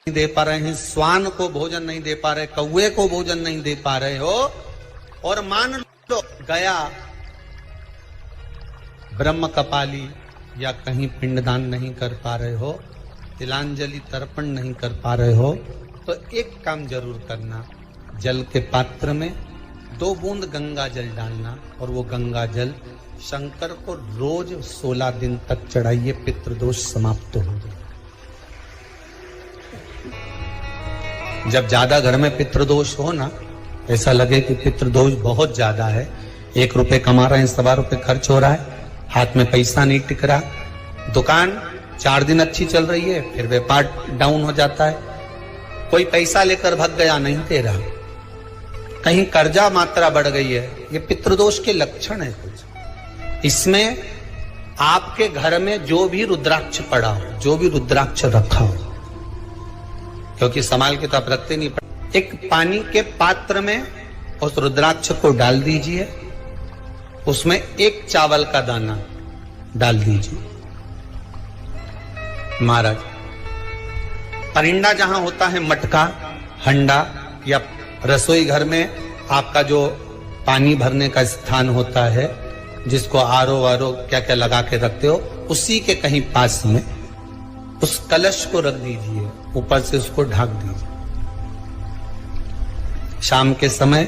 दे पा रहे हैं, श्वान को भोजन नहीं दे पा रहे, कौवे को भोजन नहीं दे पा रहे हो, और मान लो गया ब्रह्म कपाली या कहीं पिंडदान नहीं कर पा रहे हो, तिलांजलि तर्पण नहीं कर पा रहे हो, तो एक काम जरूर करना, जल के पात्र में 2 बूंद गंगा जल डालना और वो गंगा जल शंकर को रोज 16 दिन तक चढ़ाइए, पितृदोष समाप्त हो जाए। जब ज्यादा घर में पितृदोष हो ना, ऐसा लगे कि पितृदोष बहुत ज्यादा है, 1 रुपए कमा रहे हैं, 1.25 रुपए खर्च हो रहा है, हाथ में पैसा नहीं टिक रहा, दुकान 4 दिन अच्छी चल रही है, फिर व्यापार डाउन हो जाता है, कोई पैसा लेकर भाग गया, नहीं दे रहा, कहीं कर्जा मात्रा बढ़ गई है, ये पितृदोष के लक्षण है कुछ। इसमें आपके घर में जो भी रुद्राक्ष पड़ा हो, जो भी रुद्राक्ष रखा हो, क्योंकि संभाल के तो आप रखते नहीं, एक पानी के पात्र में उस रुद्राक्ष को डाल दीजिए, उसमें 1 चावल का दाना डाल दीजिए। महाराज, परिंदा जहां होता है, मटका, हंडा या रसोई घर में आपका जो पानी भरने का स्थान होता है, जिसको आरो वारो क्या क्या लगा के रखते हो, उसी के कहीं पास में उस कलश को रख दीजिए, ऊपर से उसको ढक दीजिए। शाम के समय,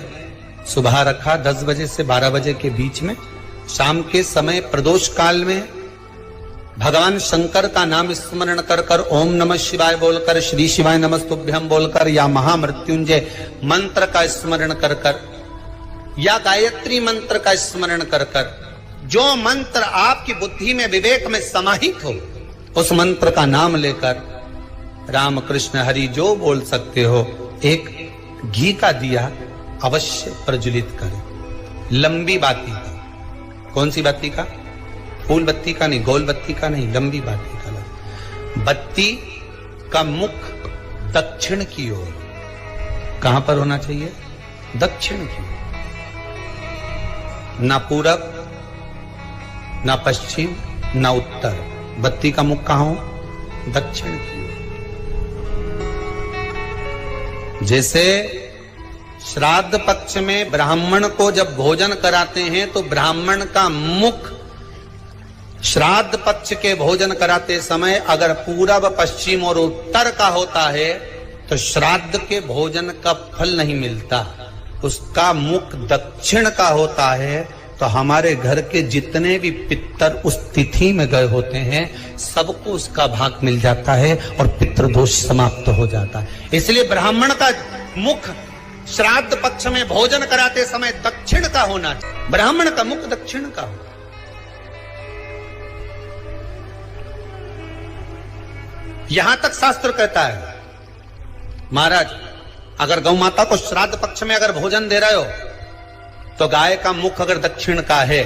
सुबह रखा 10 बजे से 12 बजे के बीच में, शाम के समय प्रदोष काल में भगवान शंकर का नाम स्मरण कर कर, ओम नमः शिवाय बोलकर, श्री शिवाय नमस्तुभ्यम बोलकर, या महामृत्युंजय मंत्र का स्मरण कर कर, या गायत्री मंत्र का स्मरण कर कर, जो मंत्र आपकी बुद्धि में, विवेक में समाहित हो, उस मंत्र का नाम लेकर राम कृष्ण हरि जो बोल सकते हो, एक घी का दिया अवश्य प्रज्वलित करें, लंबी बाती का। कौन सी बाती का? फूल बत्ती का नहीं, गोल बत्ती का नहीं, लंबी बाती का। बत्ती का मुख दक्षिण की ओर, कहां पर होना चाहिए? दक्षिण की ओर, ना पूरब, ना पश्चिम, ना उत्तर। बत्ती का मुख कहां हो? दक्षिण की ओर। जैसे श्राद्ध पक्ष में ब्राह्मण को जब भोजन कराते हैं तो ब्राह्मण का मुख श्राद्ध पक्ष के भोजन कराते समय अगर पूरब, पश्चिम और उत्तर का होता है तो श्राद्ध के भोजन का फल नहीं मिलता, उसका मुख दक्षिण का होता है, तो हमारे घर के जितने भी पितर उस तिथि में गए होते हैं सबको उसका भाग मिल जाता है और पितृदोष समाप्त हो जाता है। इसलिए ब्राह्मण का मुख श्राद्ध पक्ष में भोजन कराते समय दक्षिण का होना चाहिए, ब्राह्मण का मुख दक्षिण का हो। यहां तक शास्त्र कहता है, महाराज अगर गौ माता को श्राद्ध पक्ष में अगर भोजन दे रहे हो तो गाय का मुख अगर दक्षिण का है,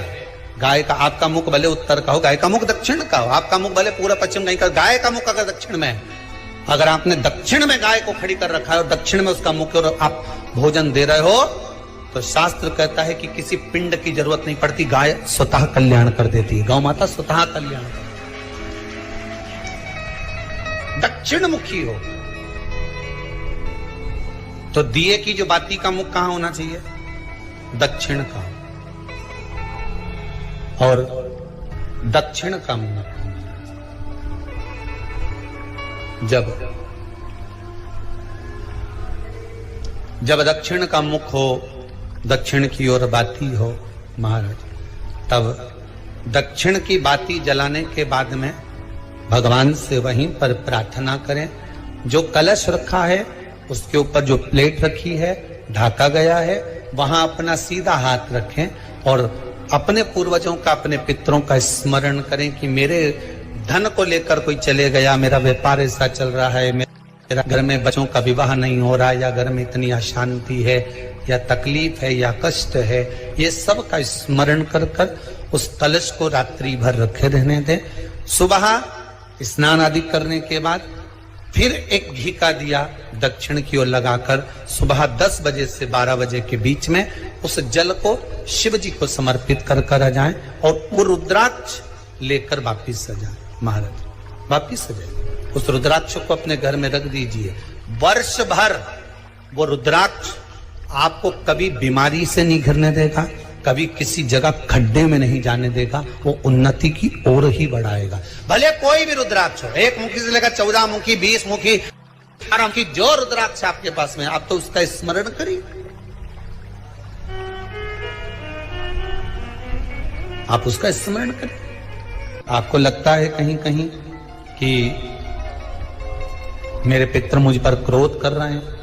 गाय का, आपका मुख भले उत्तर का हो, गाय का मुख दक्षिण का हो, आपका मुख भले पूरा पश्चिम नहीं का, गाय का मुख अगर दक्षिण में है, अगर आपने दक्षिण में गाय को खड़ी कर रखा है और दक्षिण में उसका मुख और आप भोजन दे रहे हो, तो शास्त्र कहता है कि किसी पिंड की जरूरत नहीं पड़ती, गाय स्वतः कल्याण कर देती है, गौ माता स्वतः कल्याण कर, दक्षिण मुखी हो। तो दिए की जो बाती का मुख कहां होना चाहिए? दक्षिण का, और दक्षिण का मुख जब दक्षिण का मुख हो, दक्षिण की ओर बाती हो महाराज, तब दक्षिण की बाती जलाने के बाद में भगवान से वहीं पर प्रार्थना करें, जो कलश रखा है उसके ऊपर जो प्लेट रखी है, ढाका गया है, वहां अपना सीधा हाथ रखें और अपने पूर्वजों का, अपने पितरों का स्मरण करें कि मेरे धन को लेकर कोई चले गया, मेरा व्यापार ऐसा चल रहा है, मेरा घर में बच्चों का विवाह नहीं हो रहा, या घर में इतनी अशांति है, या तकलीफ है, या कष्ट है, ये सब का स्मरण कर कर उस कलश को रात्रि भर रखे रहने दें। सुबह स्नान आदि करने के बाद फिर एक घी का दिया दक्षिण की ओर लगाकर सुबह 10 बजे से 12 बजे के बीच में उस जल को शिव जी को समर्पित कर कर आ जाएं और वो रुद्राक्ष लेकर वापिस आ जाए। महाराज वापिस आ जाए। उस रुद्राक्ष को अपने घर में रख दीजिए। वर्ष भर वो रुद्राक्ष आपको कभी बीमारी से नहीं घिरने देगा, कभी किसी जगह खड्डे में नहीं जाने देगा, वो उन्नति की ओर ही बढ़ाएगा। भले कोई भी रुद्राक्ष हो, 1 मुखी से लेकर 14 मुखी, 20 मुखी, 18 मुखी, जो रुद्राक्ष आपके पास में, आप तो उसका स्मरण करिए। आप उसका स्मरण करें। आपको लगता है कहीं कहीं कि मेरे पितर मुझ पर क्रोध कर रहे हैं,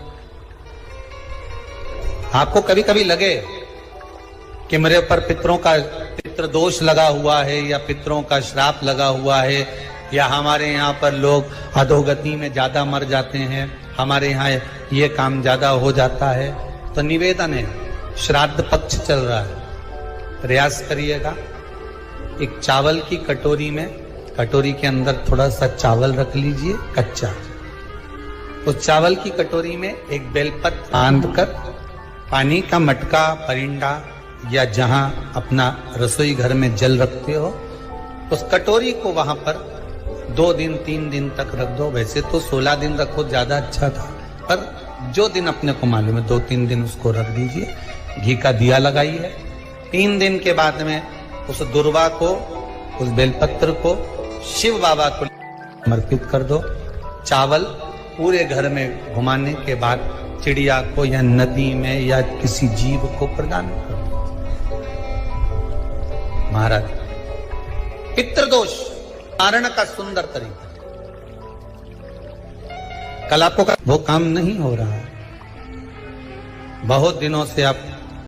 आपको कभी कभी लगे कि मेरे ऊपर पितृ दोष लगा हुआ है, या पितरों का श्राप लगा हुआ है, या हमारे यहाँ पर लोग अधोगति में ज्यादा मर जाते हैं, हमारे यहाँ ये काम ज्यादा हो जाता है, तो निवेदन है, श्राद्ध पक्ष चल रहा है, प्रयास करिएगा। एक चावल की कटोरी में, कटोरी के अंदर थोड़ा सा चावल रख लीजिए कच्चा, उस चावल की कटोरी में एक बेलपत्र बांध कर, पानी का मटका, परिंडा या जहां अपना रसोई घर में जल रखते हो, उस कटोरी को वहां पर 2 दिन 3 दिन तक रख दो। वैसे तो 16 दिन रखो, ज्यादा अच्छा था, पर जो दिन अपने को मालूम है 2-3 दिन उसको रख दीजिए। घी का दिया लगाइए। 3 दिन के बाद में उस दुर्वा को, उस बेलपत्र को शिव बाबा को समर्पित कर दो। चावल पूरे घर में घुमाने के बाद चिड़िया को या नदी में या किसी जीव को प्रदान कर दो। महाराज, पितृदोष कारण का सुंदर तरीका। कल आपको वो काम नहीं हो रहा है, बहुत दिनों से आप